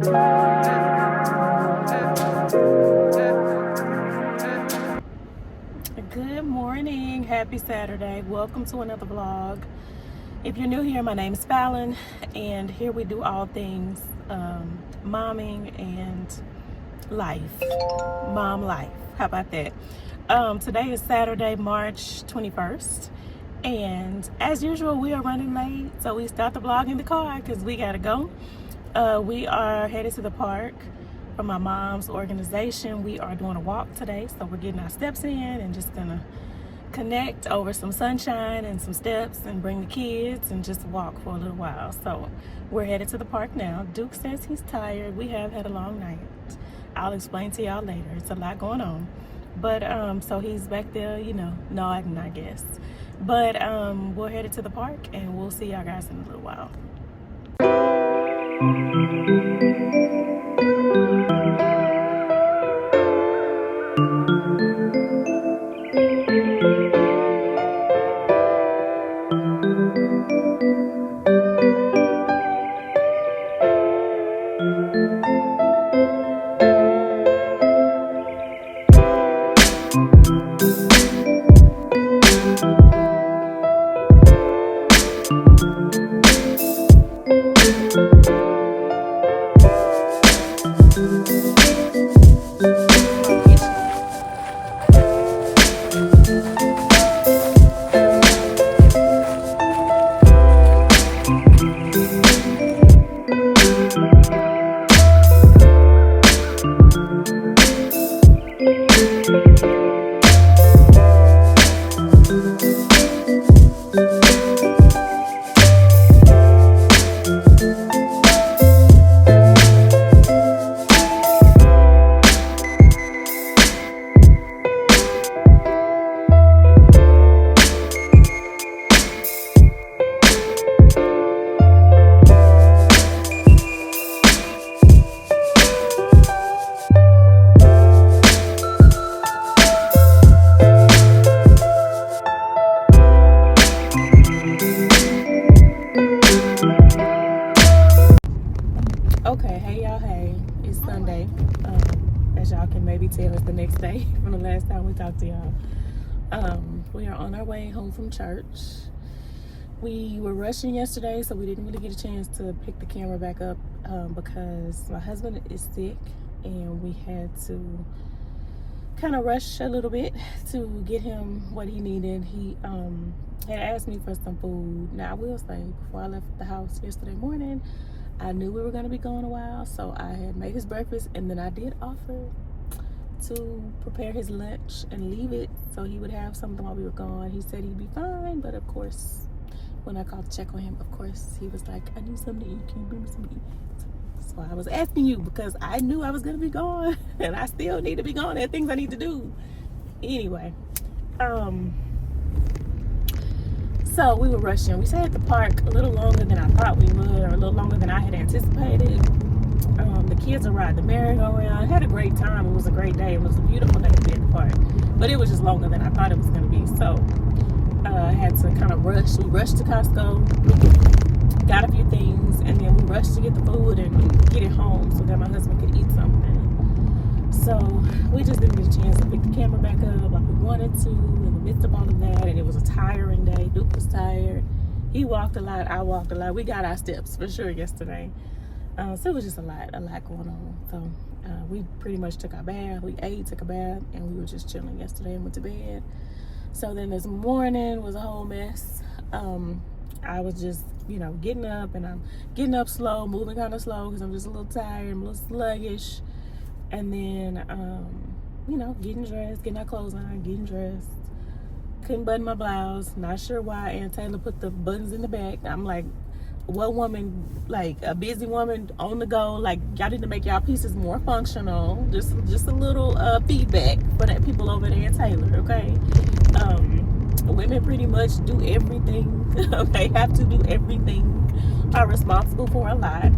Good morning, happy Saturday. Welcome to another vlog. If you're new here, my name is Fallon, and here we do all things momming and life. Mom life. How about that? Today is Saturday, March 21st, and as usual, we are running late, so we start the vlog in the car because we gotta go. We are headed to the park for my mom's organization. We are doing a walk today, so we're getting our steps in and just gonna connect over some sunshine and some steps and bring the kids and just walk for a little while. So we're headed to the park now. Duke says he's tired. We have had a long night. I'll explain to y'all later. It's a lot going on. But so he's back there, you know, nodding, I guess. But we're headed to the park and we'll see y'all guys in a little while. Okay, hey y'all, hey, it's Sunday. As y'all can maybe tell, it's the next day from the last time we talked to y'all. We are on our way home from church. We were rushing yesterday, so we didn't really get a chance to pick the camera back up because my husband is sick and we had to kind of rush a little bit to get him what he needed. He had asked me for some food. Now I will say, before I left the house yesterday morning, I knew we were going to be gone a while, so I had made his breakfast, and then I did offer to prepare his lunch and leave it so he would have something while we were gone. He said he'd be fine, but of course, when I called to check on him, of course, he was like, I need something to eat. Can you bring me something to eat? So I was asking you because I knew I was going to be gone, and I still need to be gone. There are things I need to do. Anyway, so we were rushing. We stayed at the park a little longer than I thought we would, or a little longer than I had anticipated. The kids arrived the merry-go-round. Had a great time. It was a great day. It was a beautiful day to be at the park. But it was just longer than I thought it was going to be. So I had to kind of rush. We rushed to Costco, got a few things, and then we rushed to get the food and get it home so that my husband could eat something. So we just didn't get a chance to pick the camera back up like we wanted to in the midst of all of that, and it was a tiring day. Duke was tired. He walked a lot. I walked a lot. We got our steps for sure yesterday. So it was just a lot going on. So we pretty much took our bath. We ate, took a bath, and we were just chilling yesterday and went to bed. So then this morning was a whole mess. I was just, you know, getting up, and I'm getting up slow, moving kind of slow because I'm just a little tired, I'm a little sluggish. And then, you know, getting dressed, getting our clothes on, getting dressed. Couldn't button my blouse. Not sure why Aunt Taylor put the buttons in the back. I'm like, what woman, like a busy woman on the go, like y'all need to make y'all pieces more functional. Just a little feedback for that people over there at Taylor, okay? Women pretty much do everything. They have to do everything are responsible for a lot.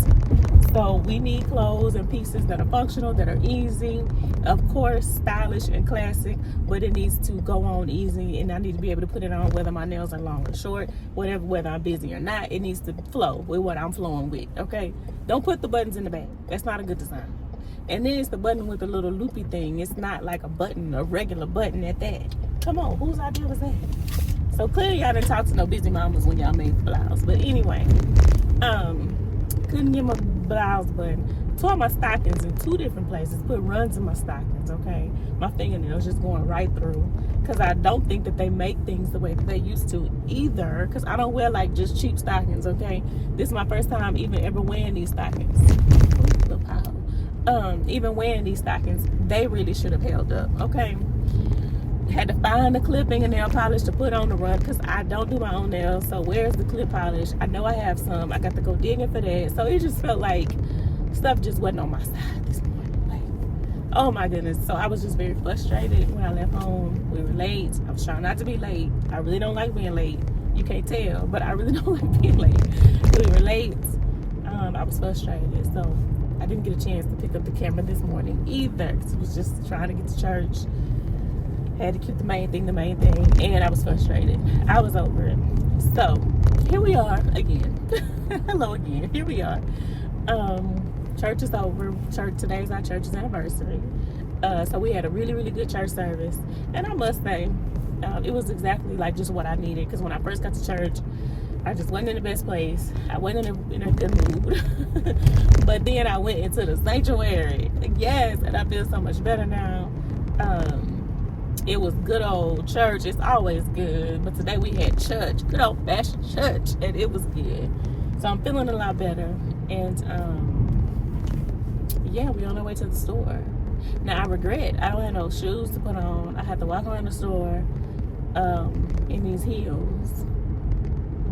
So we need clothes and pieces that are functional, that are easy, of course, stylish and classic, but it needs to go on easy, and I need to be able to put it on whether my nails are long or short, whether I'm busy or not. It needs to flow with what I'm flowing with, okay? Don't put the buttons in the back. That's not a good design. And then it's the button with the little loopy thing. It's not like a button, a regular button at that. Come on, whose idea was that? So clearly y'all didn't talk to no busy mamas when y'all made the blouse. But anyway, couldn't get my blouse button. Tore my stockings in 2 different places. Put runs in my stockings, okay? My fingernails just going right through. Because I don't think that they make things the way that they used to either. Because I don't wear like just cheap stockings, okay? This is my first time even ever wearing these stockings. Even wearing these stockings, they really should have held up, okay? Had to find the clipping and nail polish to put on the run because I don't do my own nails. So where's the clip polish? I know I have some. I got to go digging for that. So it just felt like stuff just wasn't on my side this morning. Like, oh my goodness. So I was just very frustrated when I left home. We were late. I was trying not to be late. I really don't like being late. You can't tell, but I really don't like being late. We were late. I was frustrated. So I didn't get a chance to pick up the camera this morning either because I was just trying to get to church. Had to keep the main thing, and I was frustrated. I was over it. So here we are again. Hello again. Here we are. Church is over. Today's our church's anniversary. So we had a really, really good church service, and I must say, it was exactly like just what I needed. Because when I first got to church, I just wasn't in the best place. I wasn't in a good mood. But then I went into the sanctuary. Yes, and I feel so much better now. It was good old church. It's always good. But today we had church. Good old fashioned church. And it was good. So I'm feeling a lot better. And yeah, we're on our way to the store. Now I regret I don't have no shoes to put on. I have to walk around the store in these heels.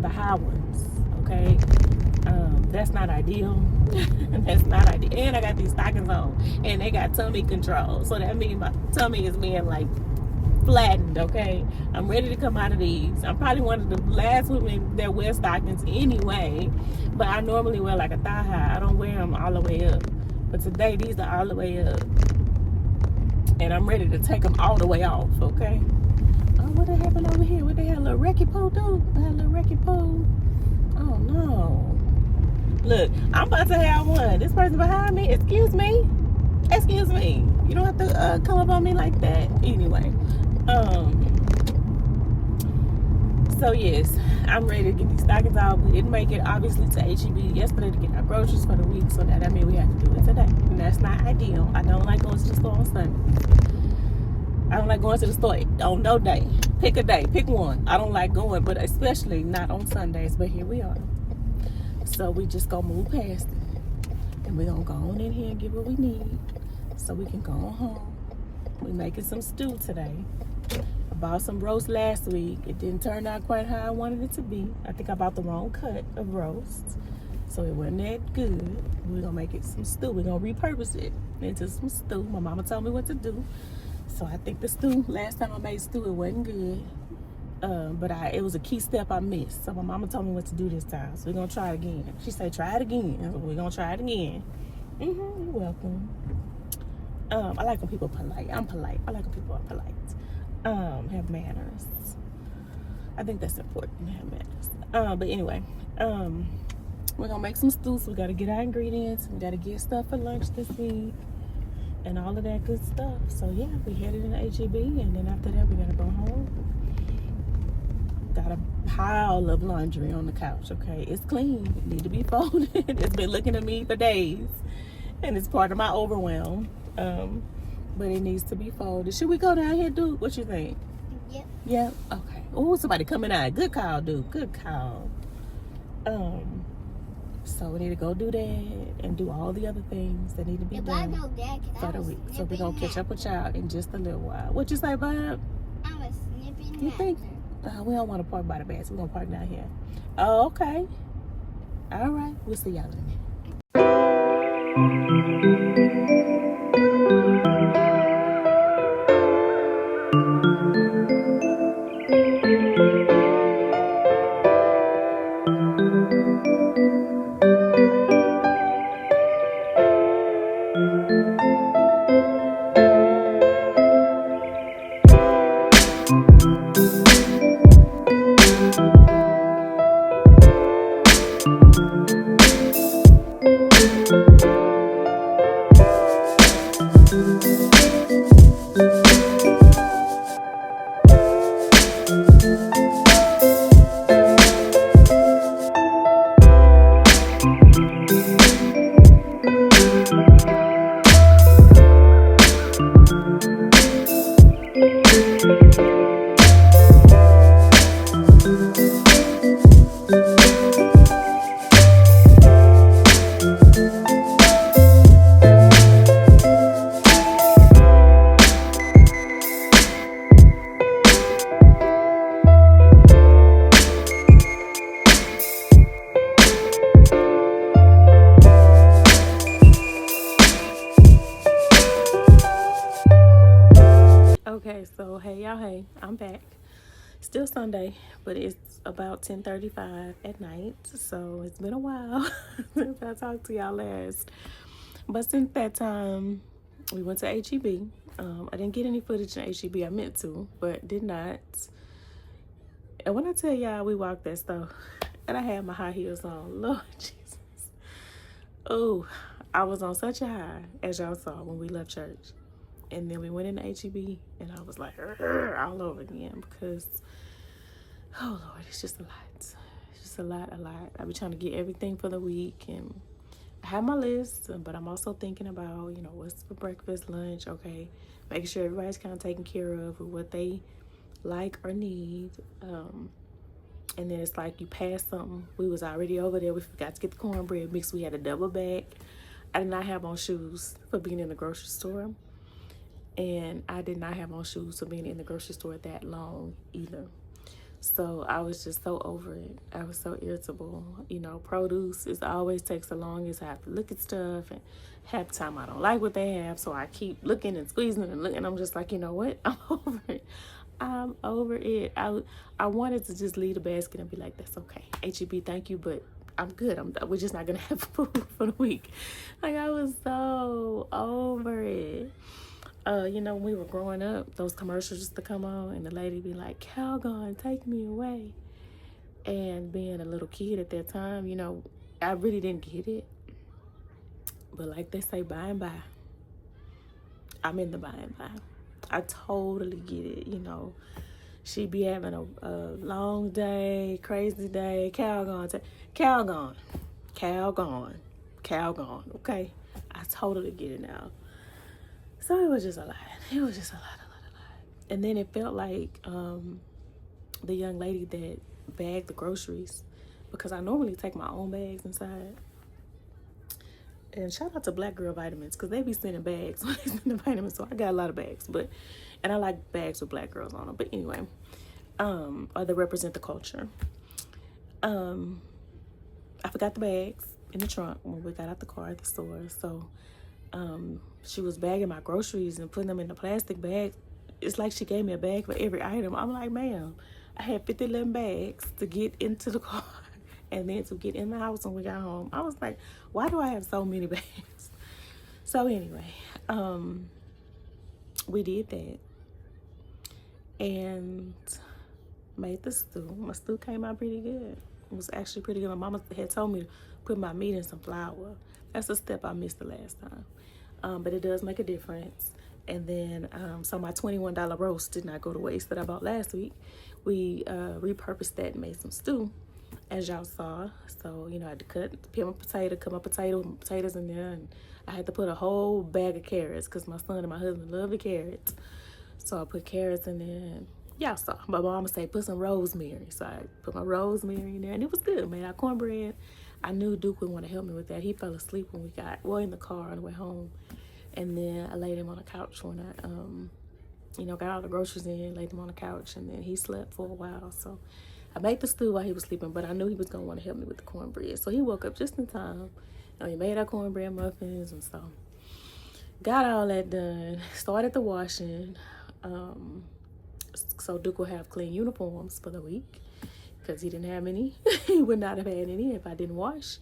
The high ones. Okay? That's not ideal. That's not ideal. And I got these stockings on. And they got tummy control. So that means my tummy is being like flattened, okay? I'm ready to come out of these. I'm probably one of the last women that wear stockings anyway, but I normally wear like a thigh high. I don't wear them all the way up, but today these are all the way up, and I'm ready to take them all the way off, okay? Oh, what happened over here? What they had a little wrecky pole do? They had a little wrecky pole. Oh no! Look, I'm about to have one. This person behind me, excuse me. You don't have to come up on me like that. Anyway. So yes, I'm ready to get these stockings out. We didn't make it obviously to HEB yesterday to get our groceries for the week, so that means we have to do it today. And that's not ideal. I don't like going to the store on Sunday. I don't like going to the store on no day. Pick a day, pick one. I don't like going, but especially not on Sundays. But here we are. So we just gonna move past it. And we're gonna go on in here and get what we need so we can go on home. We're making some stew today. I bought some roast last week. It didn't turn out quite how I wanted it to be. I think I bought the wrong cut of roast, so it wasn't that good. We're gonna make it some stew. We're gonna repurpose it into some stew. My mama told me what to do, so I think the stew, last time I made stew, it wasn't good. But it was a key step I missed. So my mama told me what to do this time. So we're gonna try it again. She said, try it again. So we're gonna try it again. You're welcome. I like when people are polite. I'm polite. I like when people are polite. Have manners. I think that's important to have manners. But anyway, we're gonna make some stew. So we gotta get our ingredients. We gotta get stuff for lunch this week. And all of that good stuff. So yeah, we headed into HEB, and then after that we gotta go home. Got a pile of laundry on the couch, okay? It's clean. It need to be folded. It's been looking at me for days. And it's part of my overwhelm. But it needs to be folded. Should we go down here, dude? What you think? Yep. Yeah? Okay. Oh, somebody coming out. Good call, dude. Good call. So we need to go do that and do all the other things that need to be done for the week. So we're gonna catch up with y'all in just a little while. What you say, Bob? I was snipping. You think? We don't want to park by the beds. We're gonna park down here. Oh, okay. All right. We'll see y'all in a minute. Okay, so hey y'all, hey, I'm back. Still Sunday, but it's about 10:35 at night, so it's been a while since I talked to y'all last. But since that time, we went to HEB. I didn't get any footage in HEB. I meant to, but did not. And when I tell y'all we walked that stuff, and I had my high heels on, Lord Jesus. Oh, I was on such a high, as y'all saw when we left church. And then we went into HEB, and I was like, all over again because, oh Lord, it's just a lot. It's just a lot. I be trying to get everything for the week, and I have my list, but I'm also thinking about, what's for breakfast, lunch, okay, making sure everybody's kind of taken care of with what they like or need. And then it's like you pass something. We was already over there. We forgot to get the cornbread mix. We had a double bag. I did not have on shoes for being in the grocery store. And I did not have on shoes for being in the grocery store that long either. So I was just so over it. I was so irritable. Produce is always takes the longest. I have to look at stuff, and half the time I don't like what they have. So I keep looking and squeezing and looking. I'm just like, you know what? I'm over it. I'm over it. I wanted to just leave the basket and be like, that's okay. HEB, thank you, but I'm good. We're just not gonna have food for the week. Like, I was so over it. When we were growing up, those commercials used to come on, and the lady be like, Calgon, take me away. And being a little kid at that time, I really didn't get it. But like they say, by and by, I'm in the by and by. I totally get it, She be having a long day, crazy day. Calgon, okay? I totally get it now. So it was just a lot. It was just a lot. And then it felt like the young lady that bagged the groceries, because I normally take my own bags inside. And shout out to Black Girl Vitamins, because they be sending bags when they send the vitamins. So I got a lot of bags, and I like bags with black girls on them. But anyway, or they represent the culture. I forgot the bags in the trunk when we got out the car at the store. So she was bagging my groceries and putting them in the plastic bag. It's like she gave me a bag for every item. I'm like, ma'am, I had 11 bags to get into the car and then to get in the house when we got home. I was like, why do I have so many bags? So anyway, we did that and made the stew. My stew came out pretty good. It was actually pretty good. My mama had told me to put my meat in some flour. That's a step I missed the last time. But it does make a difference. And then, so my $21 roast did not go to waste that I bought last week. We repurposed that and made some stew, as y'all saw. So, I had to peel my potatoes in there, and I had to put a whole bag of carrots because my son and my husband love the carrots. So I put carrots in there, and y'all saw. My mama said, put some rosemary. So I put my rosemary in there, and it was good. Made our cornbread. I knew Duke would want to help me with that. He fell asleep when we in the car on the way home. And then I laid him on the couch when I, got all the groceries in, laid him on the couch, and then he slept for a while. So I made the stew while he was sleeping, but I knew he was going to want to help me with the cornbread. So he woke up just in time. He made our cornbread muffins, and so got all that done. Started the washing. So Duke will have clean uniforms for the week because he didn't have any. He would not have had any if I didn't wash.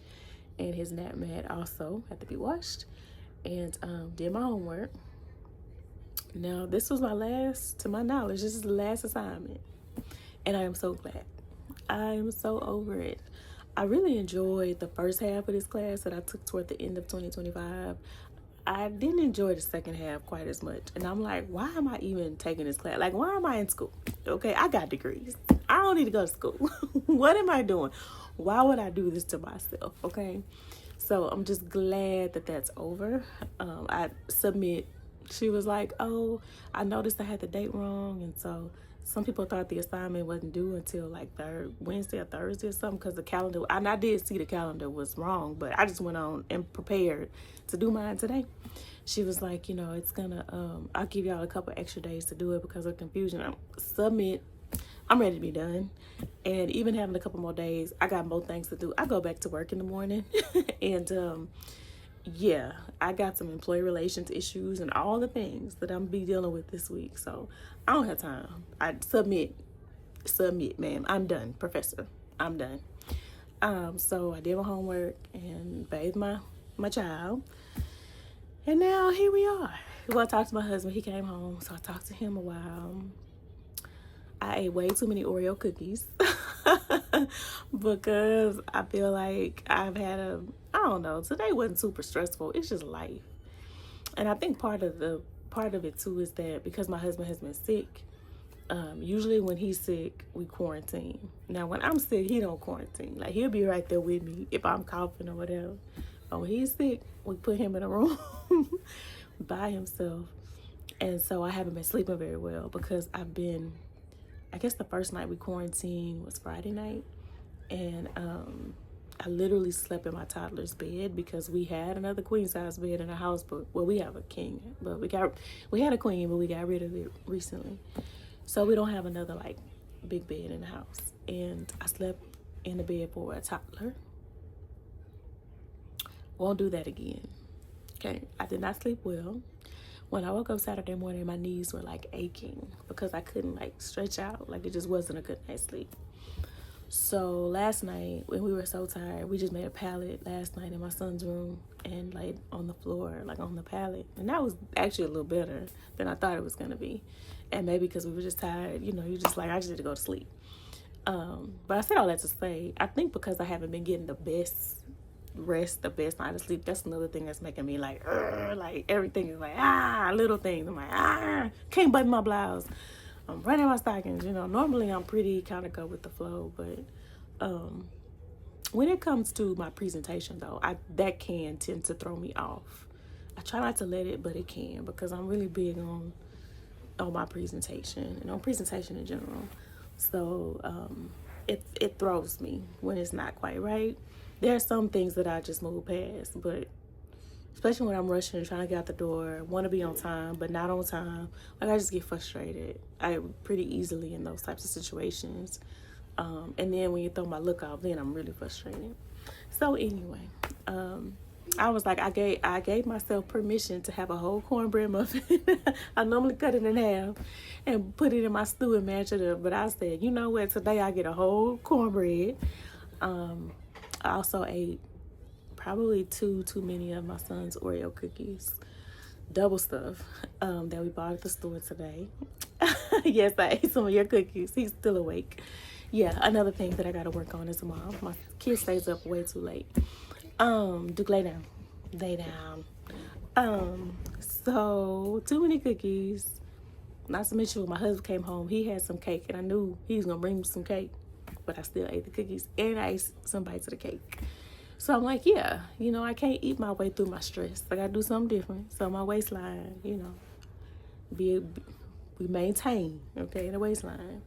And his nap mat also had to be washed. and did my homework. Now, this was to my knowledge, this is the last assignment. And I am so glad. I am so over it. I really enjoyed the first half of this class that I took toward the end of 2025. I didn't enjoy the second half quite as much. And I'm like, why am I even taking this class? Like, why am I in school? Okay, I got degrees. I don't need to go to school. What am I doing? Why would I do this to myself? Okay, so I'm just glad that that's over. I submit. She was like, oh, I noticed I had the date wrong. And so some people thought the assignment wasn't due until like Wednesday or Thursday or something, because the calendar, and I did see the calendar was wrong, but I just went on and prepared to do mine today. She was like, you know, it's gonna, I'll give y'all a couple extra days to do it because of confusion. Submit. I'm ready to be done. And even having a couple more days, I got more things to do. I go back to work in the morning and yeah, I got some employee relations issues and all the things that I'm be dealing with this week. So I don't have time. I submit, ma'am. I'm done, professor. I'm done. So I did my homework and bathed my child. And now here we are. Well, I talked to my husband. He came home, so I talked to him a while. I ate way too many Oreo cookies because I feel like I've had I don't know, today wasn't super stressful. It's just life. And I think part of it too is that because my husband has been sick, usually when he's sick, we quarantine. Now, when I'm sick, he don't quarantine. Like, he'll be right there with me if I'm coughing or whatever. But when he's sick, we put him in a room by himself. And so I haven't been sleeping very well because I guess the first night we quarantined was Friday night. And I literally slept in my toddler's bed because we had another queen size bed in the house, but we have a king, but we had a queen, but we got rid of it recently. So we don't have another like big bed in the house. And I slept in the bed for a toddler. Won't do that again. Okay, I did not sleep well. When I woke up Saturday morning, my knees were like aching because I couldn't like stretch out. Like, it just wasn't a good night's sleep. So last night, when we were so tired, we just made a pallet last night in my son's room and laid on the floor, like on the pallet. And that was actually a little better than I thought it was going to be. And maybe because we were just tired, you know, you just like, I just need to go to sleep. But I said all that to say, I think because I haven't been getting the best rest, the best night of sleep, that's another thing that's making me like everything is like, little things. I'm like, can't button my blouse. I'm running my stockings, you know. Normally I'm pretty kind of go with the flow, but when it comes to my presentation though, that can tend to throw me off. I try not to let it, but it can, because I'm really big on my presentation and on presentation in general. So it throws me when it's not quite right. There are some things that I just move past, but especially when I'm rushing and trying to get out the door, want to be on time, but not on time. Like, I just get frustrated. I pretty easily in those types of situations. And then when you throw my look off, then I'm really frustrated. So anyway, I was like, I gave myself permission to have a whole cornbread muffin. I normally cut it in half and put it in my stew and mash it up. But I said, you know what? Today I get a whole cornbread. I also ate probably too many of my son's Oreo cookies, double stuff, that we bought at the store today. Yes, I ate some of your cookies. He's still awake. Yeah, another thing that I got to work on as a mom. My kid stays up way too late. Duke, lay down. Lay down. So too many cookies. Not to mention when my husband came home, he had some cake, and I knew he was gonna bring me some cake, but I still ate the cookies and I ate some bites of the cake. So I'm like, yeah, you know, I can't eat my way through my stress. I gotta do something different. So my waistline, you know, we maintain, okay, the waistline.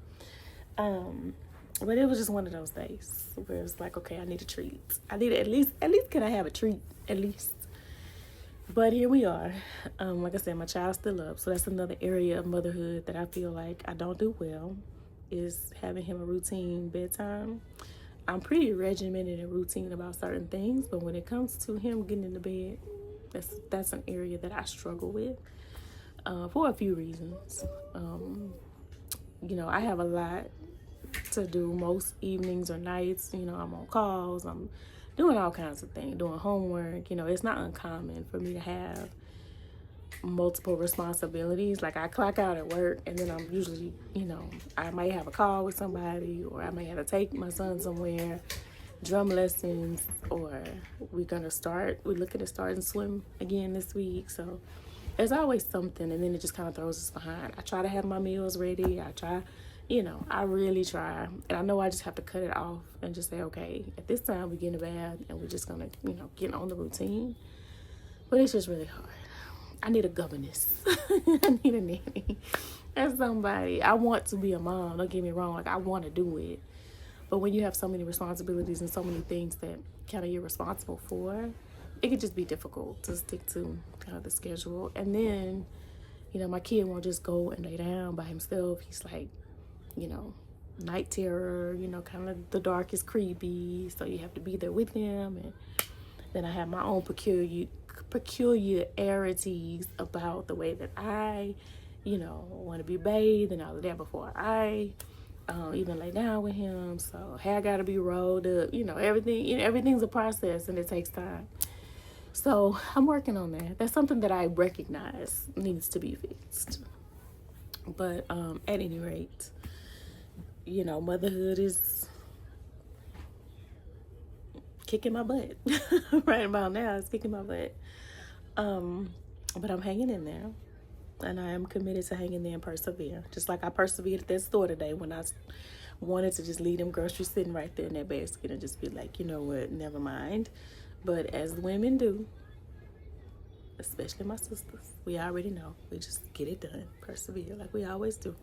But it was just one of those days where it's like, okay, I need a treat. I need at least can I have a treat, at least? But here we are. Like I said, my child's still up. So that's another area of motherhood that I feel like I don't do well, is having him a routine bedtime. I'm pretty regimented and routine about certain things, but when it comes to him getting into bed, that's an area that I struggle with for a few reasons. You know, I have a lot to do most evenings or nights. You know, I'm on calls, I'm doing all kinds of things, doing homework. You know, it's not uncommon for me to have multiple responsibilities. Like I clock out at work and then I'm usually, you know, I might have a call with somebody, or I may have to take my son somewhere, drum lessons, or we're looking at starting swim again this week. So there's always something, and then it just kind of throws us behind. I try to have my meals ready. I try, you know, I really try. And I know I just have to cut it off and just say, okay, at this time we get in the bath and we're just gonna, you know, get on the routine. But it's just really hard. I need a governess. I need a nanny. As somebody. I want to be a mom. Don't get me wrong. Like, I want to do it. But when you have so many responsibilities and so many things that kind of you're responsible for, it could just be difficult to stick to kind of the schedule. And then, you know, my kid won't just go and lay down by himself. He's like, you know, night terror, you know, kind of the dark is creepy. So you have to be there with him. And then I have my own peculiarities about the way that I, you know, want to be bathed and all of that before I even lay down with him. So hair got to be rolled up, you know, everything. You know, everything's a process and it takes time. So I'm working on that. That's something that I recognize needs to be fixed. But at any rate, you know, motherhood is kicking my butt. Right about now, it's kicking my butt. But I'm hanging in there, and I am committed to hang in there and persevere. Just like I persevered at that store today when I wanted to just leave them groceries sitting right there in that basket and just be like, you know what, never mind. But as women do, especially my sisters, we already know, we just get it done, persevere like we always do.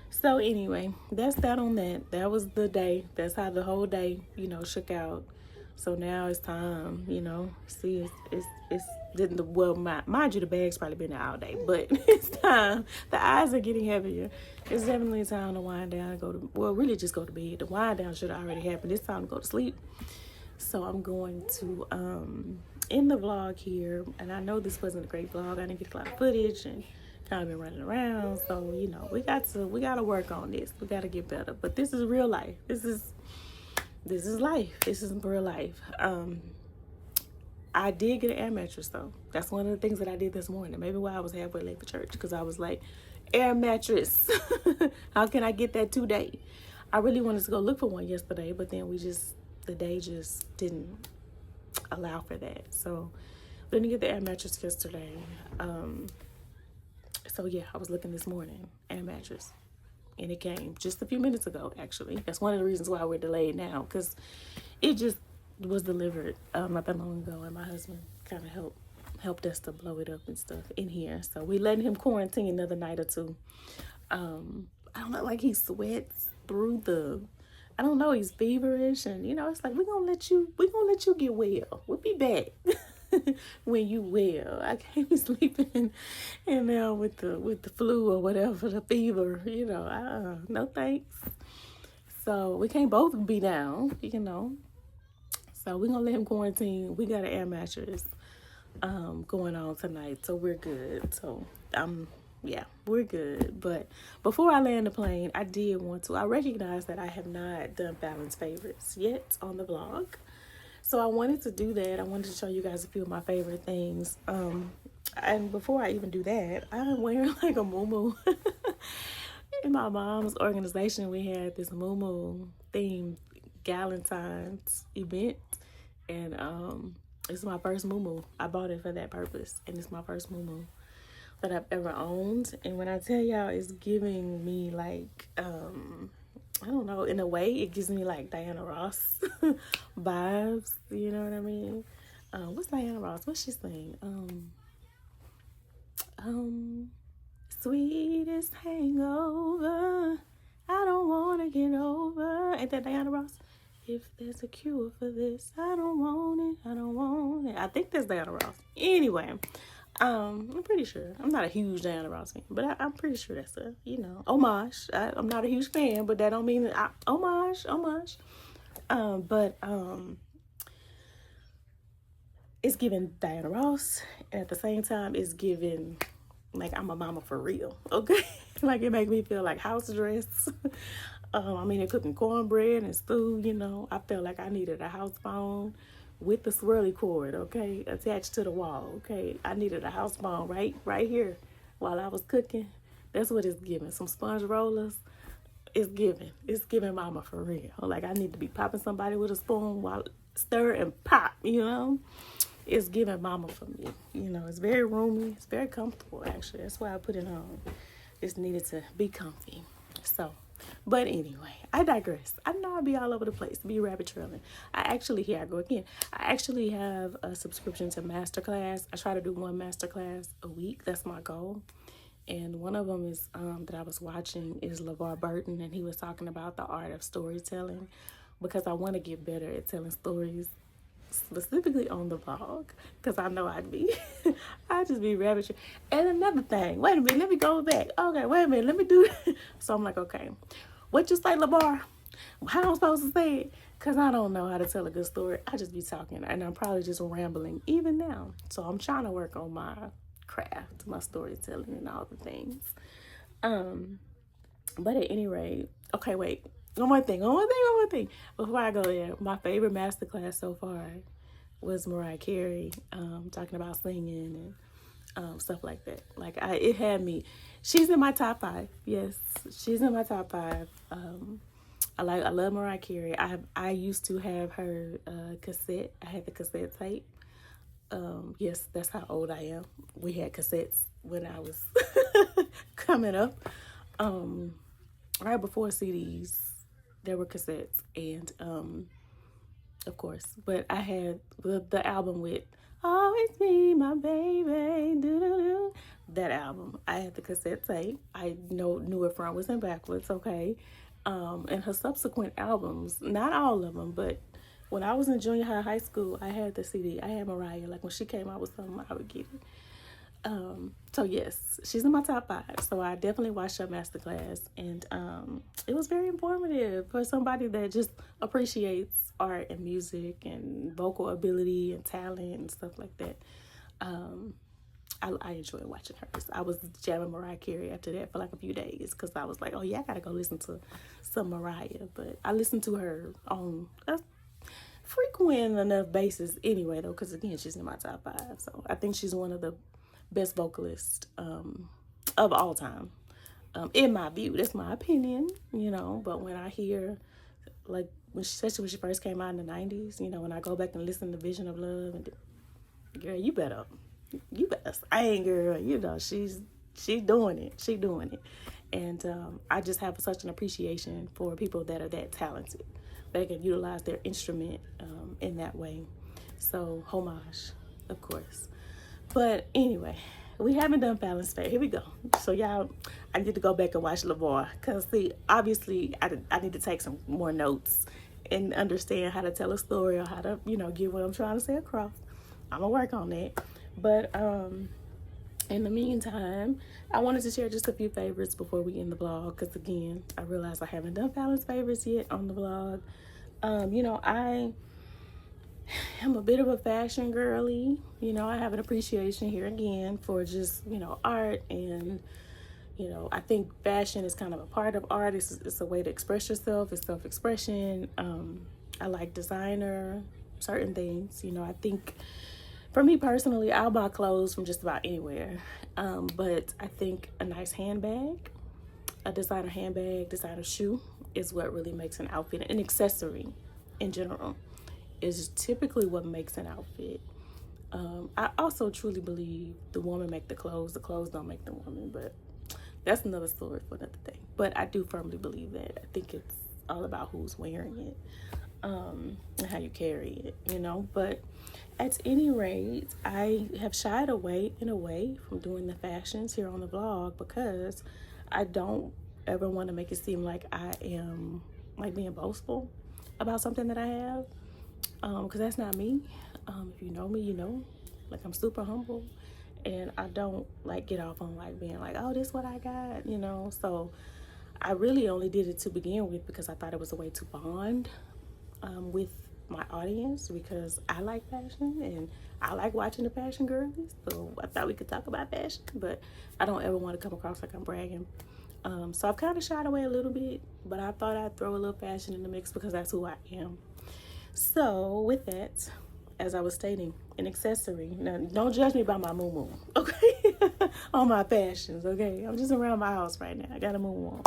So anyway, that's that on that. That was the day. That's how the whole day, you know, shook out. So now it's time, you know. See, it's well, mind you, the bag's probably been there all day, but it's time. The eyes are getting heavier. It's definitely time to wind down and go to, well, really just go to bed. The wind down should have already happened. It's time to go to sleep. So I'm going to end the vlog here. And I know this wasn't a great vlog. I didn't get a lot of footage and kind of been running around. So, you know, we got to work on this. We got to get better. But this is real life. This is life. This is real life. I did get an air mattress though. That's one of the things that I did this morning. Maybe why I was halfway late for church, because I was like, air mattress. How can I get that today? I really wanted to go look for one yesterday, but then the day just didn't allow for that. So we didn't get the air mattress yesterday. So yeah, I was looking this morning, air mattress. And it came just a few minutes ago, actually. That's one of the reasons why we're delayed now, because it just was delivered not that long ago, and my husband kind of helped us to blow it up and stuff in here. So we letting him quarantine another night or two. I don't know, like he sweats through I don't know, he's feverish, and you know, it's like we're gonna let you get well. We'll be back. When you will. I can't be sleeping in there with the flu or whatever, the fever, you know. No thanks. So we can't both be down, you know. So we're gonna let him quarantine. We got an air mattress going on tonight, so we're good. So yeah, we're good. But before I land the plane, I recognize that I have not done Fallon's favorites yet on the vlog. So I wanted to do that. I wanted to show you guys a few of my favorite things. And before I even do that, I'm wearing like a muumuu. In my mom's organization, we had this muumuu themed Galentine's event. And it's my first muumuu. I bought it for that purpose. And it's my first muumuu that I've ever owned. And when I tell y'all, it's giving me like I don't know, in a way it gives me like Diana Ross vibes, you know what I mean? What's Diana Ross? What's she saying? Sweetest hangover, I don't wanna get over. Ain't that Diana Ross? If there's a cure for this, I don't want it. I think that's Diana Ross. Anyway, I'm pretty sure. I'm not a huge Diana Ross fan, but I'm pretty sure that's a, you know, homage. I'm not a huge fan, but that don't mean that homage. But it's giving Diana Ross, and at the same time, it's giving like I'm a mama for real. Okay, like it make me feel like house dress. I mean, they're cooking cornbread and stew, you know. I felt like I needed a house phone with the swirly cord, okay, attached to the wall, okay. I needed a house phone right here while I was cooking. That's what it's giving. Some sponge rollers. It's giving mama for real. Like I need to be popping somebody with a spoon while stir and pop, you know. It's giving mama for me. You know, it's very roomy. It's very comfortable, actually. That's why I put it on. It's needed to be comfy. So, but anyway, I digress. I know I'll be all over the place, be rabbit trailing. Here I go again. I actually have a subscription to Masterclass. I try to do one Masterclass a week. That's my goal. And one of them is that I was watching is LeVar Burton, and he was talking about the art of storytelling because I want to get better at telling stories, specifically on the vlog, because I know I'd just be rabbit. And another thing, wait a minute, let me go back. Okay, wait a minute, let me do it. So I'm like, okay, what you say, LeVar? How am I supposed to say it? Because I don't know how to tell a good story. I just be talking, and I'm probably just rambling even now. So I'm trying to work on my craft, my storytelling, and all the things. But at any rate, okay, wait. One more thing. Before I go there, my favorite masterclass so far was Mariah Carey, talking about singing and stuff like that. Like it had me. She's in my top 5. Yes, she's in my top 5. I love Mariah Carey. I used to have her cassette. I had the cassette tape. Yes, that's how old I am. We had cassettes when I was coming up. Right before CDs, there were cassettes, and of course, but I had the album with "Always Be My Baby." Doo-doo-doo. That album, I had the cassette tape. I knew it frontwards and backwards. Okay, and her subsequent albums, not all of them, but when I was in junior high school, I had the CD. I had Mariah. Like when she came out with something, I would get it. So yes, she's in my top 5. So I definitely watched her masterclass, and it was very informative for somebody that just appreciates art and music and vocal ability and talent and stuff like that. I enjoyed watching hers. I was jamming Mariah Carey after that for like a few days because I was like, oh yeah, I gotta go listen to some Mariah. But I listened to her on a frequent enough basis anyway, though, because again, she's in my top 5. So I think she's one of the best vocalist of all time, in my view. That's my opinion, you know. But when I hear, like, especially when she first came out in the 90s, you know, when I go back and listen to Vision of Love, and girl, you better sing, girl. You know, she's doing it. And I just have such an appreciation for people that are that talented, that can utilize their instrument in that way. So homage, of course. But anyway, we haven't done Fallon's Fair. Here we go. So y'all, I need to go back and watch LeVar, because see, obviously I need to take some more notes and understand how to tell a story, or how to, you know, get what I'm trying to say across. I'm gonna work on that. But in the meantime, I wanted to share just a few favorites before we end the vlog, because again, I realized I haven't done Fallon's favorites yet on the vlog. You know, I'm a bit of a fashion girly. You know, I have an appreciation here again for just, you know, art, and, you know, I think fashion is kind of a part of art. It's a way to express yourself. It's self-expression. I like designer, certain things. You know, I think for me personally, I'll buy clothes from just about anywhere. But I think a nice handbag, a designer handbag, designer shoe is what really makes an outfit. An accessory in general is typically what makes an outfit. I also truly believe the woman make the clothes don't make the woman, but that's another story for another day. But I do firmly believe that. I think it's all about who's wearing it, and how you carry it, you know. But at any rate, I have shied away in a way from doing the fashions here on the vlog, because I don't ever want to make it seem like I am like being boastful about something that I have, because that's not me. If you know me, you know, like, I'm super humble, and I don't like get off on like being like, oh, this is what I got, you know. So I really only did it to begin with because I thought it was a way to bond with my audience, because I like fashion and I like watching the fashion girlies. So I thought we could talk about fashion, but I don't ever want to come across like I'm bragging. So I've kind of shied away a little bit, but I thought I'd throw a little fashion in the mix because that's who I am. So with that, as I was stating, an accessory. Now, don't judge me by my moo, okay? On my fashions, okay? I'm just around my house right now. I got a moo on.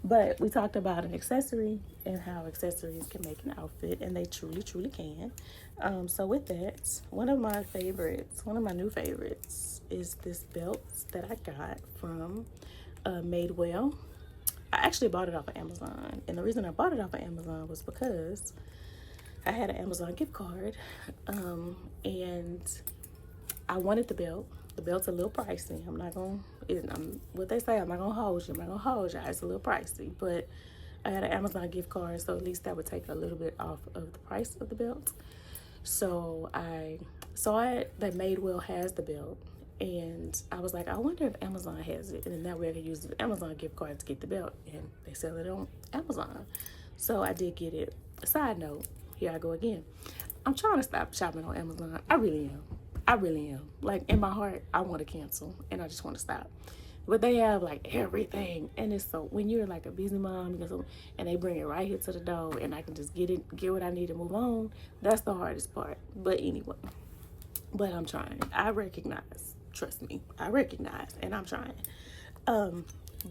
But we talked about an accessory and how accessories can make an outfit, and they truly, truly can. So with that, one of my new favorites is this belt that I got from Madewell. I actually bought it off of Amazon, and the reason I bought it off of Amazon was because I had an Amazon gift card, and I wanted the belt. The belt's a little pricey. What they say, I'm not gonna hold you. It's a little pricey, but I had an Amazon gift card, so at least that would take a little bit off of the price of the belt. So I saw it that Madewell has the belt, and I was like, I wonder if Amazon has it, and then that way I could use the Amazon gift card to get the belt, and they sell it on Amazon. So I did get it. A side note, here I go again. I'm trying to stop shopping on Amazon. I really am. Like, in my heart, I want to cancel, and I just want to stop. But they have, like, everything. And it's so, when you're, like, a busy mom, and they bring it right here to the door, and I can just get what I need to move on, that's the hardest part. But anyway, I'm trying. I recognize. Trust me. I recognize, and I'm trying.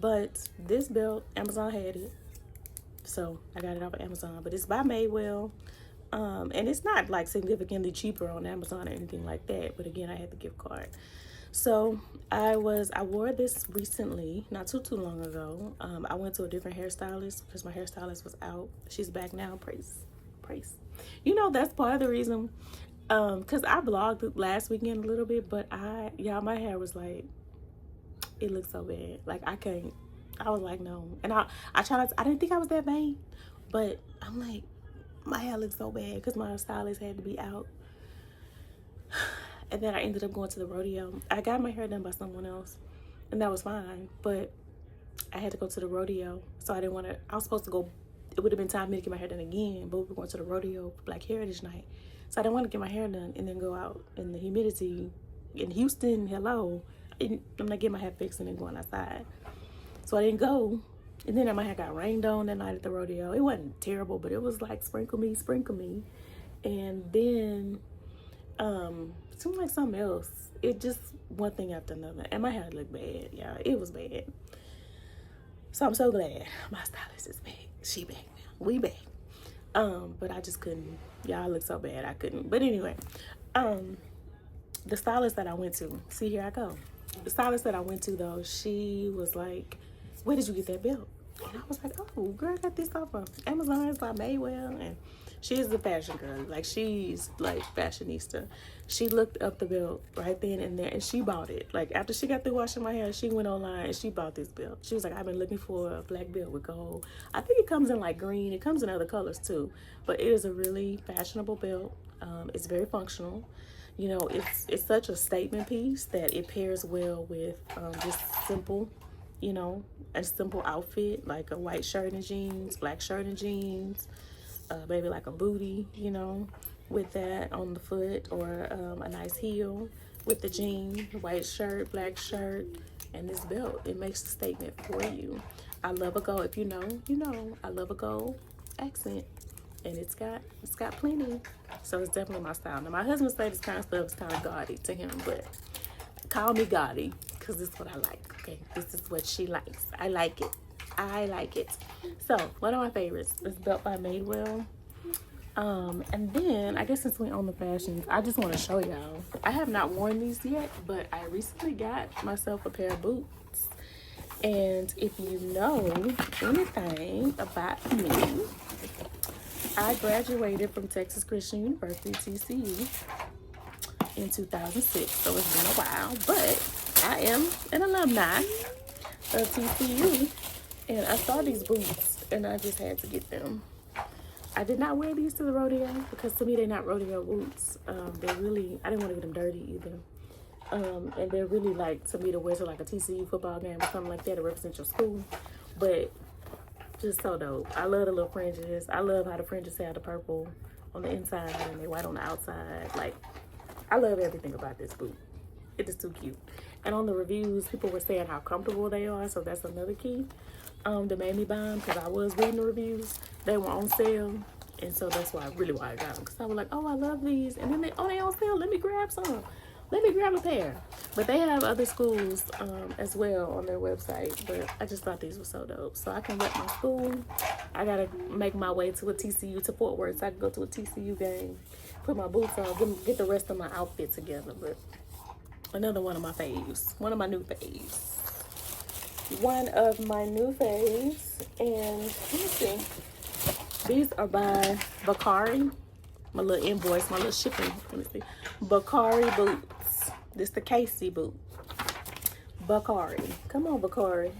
But this belt, Amazon had it. So I got it off of Amazon. But it's by Madewell. And it's not like significantly cheaper on Amazon or anything like that, but again, I had the gift card. So I wore this recently, not too long ago. I went to a different hairstylist because my hairstylist was out. She's back now. Praise. You know, that's part of the reason, because I vlogged last weekend a little bit, but my hair was like, it looked so bad. Like, I was like, no. And I didn't think I was that vain, but I'm like, my hair looked so bad because my stylist had to be out. And then I ended up going to the rodeo. I got my hair done by someone else, and that was fine. But I had to go to the rodeo, so I was supposed to go. It would have been time for me to get my hair done again, but we were going to the rodeo for Black Heritage Night. So I didn't want to get my hair done and then go out in the humidity in Houston. Hello. I'm not getting my hair fixed and then going outside. So I didn't go. And then my hair got rained on that night at the rodeo. It wasn't terrible, but it was like sprinkle me. And then it seemed like something else. It just one thing after another. And my hair looked bad, yeah. It was bad. So I'm so glad my stylist is back. She back now. We back. But I just couldn't. Y'all look so bad I couldn't. But anyway, the stylist that I went to, see, here I go. The stylist that I went to, though, she was like, where did you get that belt? And I was like, oh, girl, I got this off of Amazon. It's by Madewell. And she's a fashion girl. Like, she's, like, fashionista. She looked up the belt right then and there, and she bought it. Like, after she got through washing my hair, she went online, and she bought this belt. She was like, I've been looking for a black belt with gold. I think it comes in, like, green. It comes in other colors, too. But it is a really fashionable belt. It's very functional. You know, it's such a statement piece that it pairs well with just simple, you know, a simple outfit, like a white shirt and jeans, black shirt and jeans, maybe like a booty, you know, with that on the foot, or a nice heel with the jean, white shirt, black shirt, and this belt. It makes a statement for you. I love a gold. If you know, you know. I love a gold accent, and it's got plenty. So it's definitely my style. Now my husband said this kind of stuff is kind of gaudy to him, but call me gaudy because this is what I like. Okay, this is what she likes. I like it. So one of my favorites is belt by Madewell. And then I guess since we're on the fashions, I just want to show y'all. I have not worn these yet, but I recently got myself a pair of boots. And if you know anything about me, I graduated from Texas Christian University, TCU, in 2006. So it's been a while, but I am an alumni of TCU. And I saw these boots, and I just had to get them. I did not wear these to the rodeo because to me they're not rodeo boots. They're really, I didn't want to get them dirty either. And they're really like, to me, to wear to like a TCU football game or something like that to represent your school. But just so dope. I love the little fringes. I love how the fringes have the purple on the inside and the white on the outside. Like, I love everything about this boot. It is too cute. And on the reviews, people were saying how comfortable they are, so that's another key that made me buy them, because I was reading the reviews. They were on sale, and so that's why I got them, because I was like, oh, I love these, and then they on sale, let me grab some. Let me grab a pair. But they have other schools as well on their website. But I just thought these were so dope. So I can rep my school. I got to make my way to a TCU, to Fort Worth, so I can go to a TCU game, put my boots on, get the rest of my outfit together. But another one of my faves. One of my new faves. One of my new faves. And let me see. These are by Bakari. My little invoice, my little shipping. Let me see. Bakari boots. This the Casey boot. Bakari. Come on, Bakari.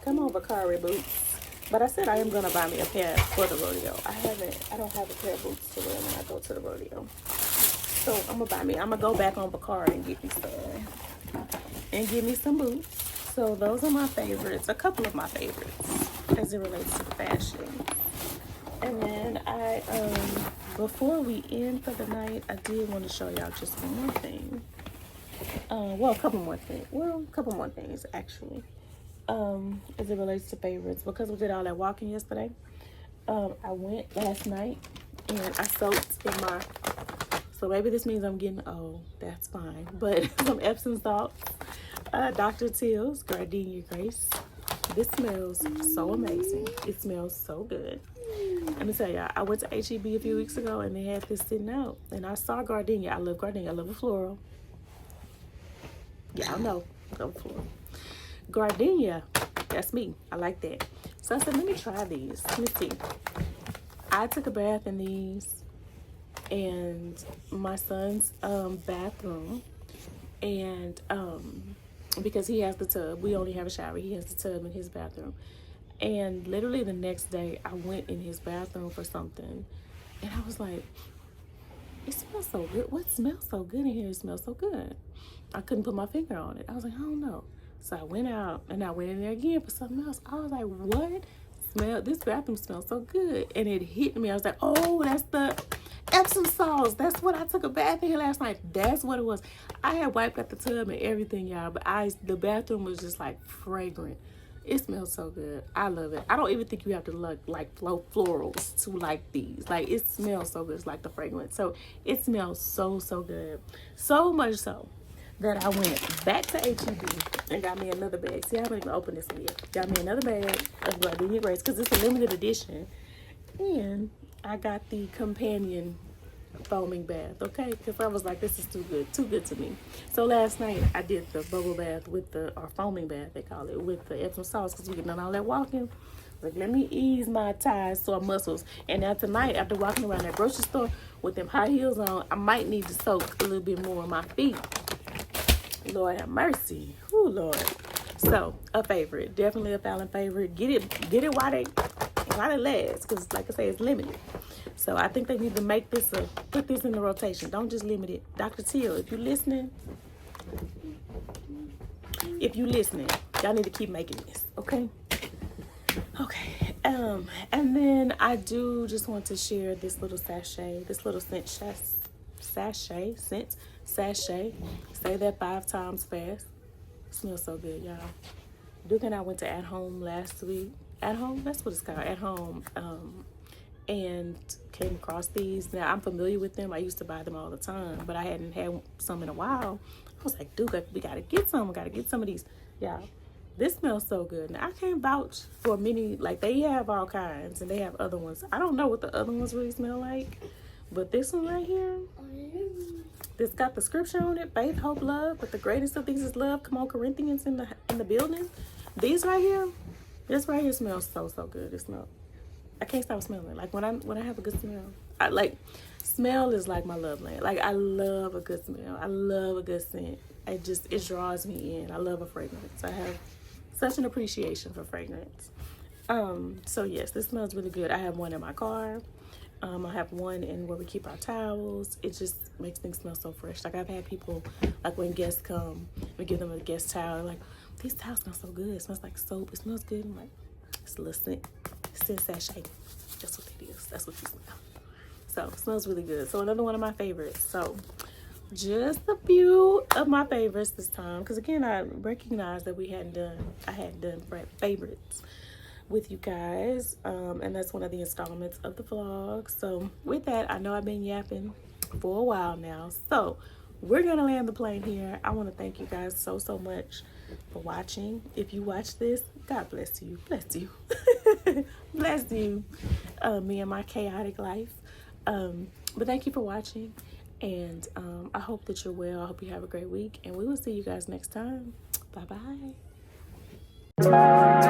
Come on, Bakari boots. But I said I am gonna buy me a pair for the rodeo. I don't have a pair of boots to wear when I go to the rodeo. So I'm gonna go back on Bakari and get me some. And get me some boots. So those are my favorites. A couple of my favorites as it relates to fashion. And then before we end for the night, I did want to show y'all just one more thing. Well, a couple more things actually. As it relates to favorites, because we did all that walking yesterday. I went last night and I soaked in my. So maybe this means I'm getting old. That's fine. But some Epsom salts, Dr. Teal's Gardenia Grace. This smells so amazing. It smells so good. Let me tell y'all, I went to HEB a few weeks ago and they had this sitting out. And I saw gardenia. I love gardenia. I love a floral. Y'all know. I love a floral. Gardenia. That's me. I like that. So I said, let me try these. Let me see. I took a bath in these. And my son's bathroom. And because he has the tub. We only have a shower. He has the tub in his bathroom. And literally the next day, I went in his bathroom for something. And I was like, it smells so good. What smells so good in here? It smells so good. I couldn't put my finger on it. I was like, I don't know. So I went out and I went in there again for something else. I was like, what? This bathroom smells so good. And it hit me. I was like, oh, that's the Epsom salts. That's what I took a bath in here last night. That's what it was. I had wiped out the tub and everything, y'all. But the bathroom was just like fragrant. It smells so good. I love it. I don't even think you have to like florals to like these. Like, it smells so good. It's like the fragrance. So it smells so good. So much so that I went back to HEB and got me another bag. See, I haven't even opened this one yet. Got me another bag of Gardenia Grace because it's a limited edition. And I got the companion foaming bath, okay? Because I was like, this is too good to me. So last night I did the bubble bath or foaming bath, they call it, with the Epsom salts, because we get done all that walking. Like, let me ease my thighs, sore muscles. And now tonight, after walking around that grocery store with them high heels on, I might need to soak a little bit more on my feet. Lord have mercy. Oh Lord. So a favorite, definitely a Fallon favorite. Get it while it lasts, because like I say, it's limited. So I think they need to make this put this in the rotation. Don't just limit it. Dr. Teal, if you're listening, y'all need to keep making this, okay? Okay. And then I do just want to share this little sachet, this little scent sachet. Say that 5 times fast. Smells so good, y'all. Duke and I went to At Home last week. At Home, that's what it's called, At Home. And came across these. Now, I'm familiar with them. I used to buy them all the time, but I hadn't had some in a while. I was like, Duke, we gotta get some. We gotta get some of these. Yeah, this smells so good. Now, I can't vouch for many, like, they have all kinds, and they have other ones. I don't know what the other ones really smell like, but this one right here, this got the scripture on it: faith, hope, love. But the greatest of these is love. Come on, Corinthians in the building. These right here, this right here smells so good. It smells. I can't stop smelling. Like, when I have a good smell, smell is like my love language. Like, I love a good smell. I love a good scent. It draws me in. I love a fragrance. I have such an appreciation for fragrance. So yes, this smells really good. I have one in my car. I have one in where we keep our towels. It just makes things smell so fresh. Like, I've had people, like, when guests come, we give them a guest towel. Like, these towels smell so good. It smells like soap. It smells good. I'm like, it's a little scent sachet. That's what it is. That's what you smell. So it smells really good. So another one of my favorites. So just a few of my favorites this time, because again, I recognized that I hadn't done favorites with you guys, and that's one of the installments of the vlog. So with that, I know I've been yapping for a while now, so we're gonna land the plane here. I want to thank you guys so much for watching. If you watch this, God bless you, bless you. Bless you, me and my chaotic life. But thank you for watching, and I hope that you're well. I hope you have a great week, and we will see you guys next time. Bye bye.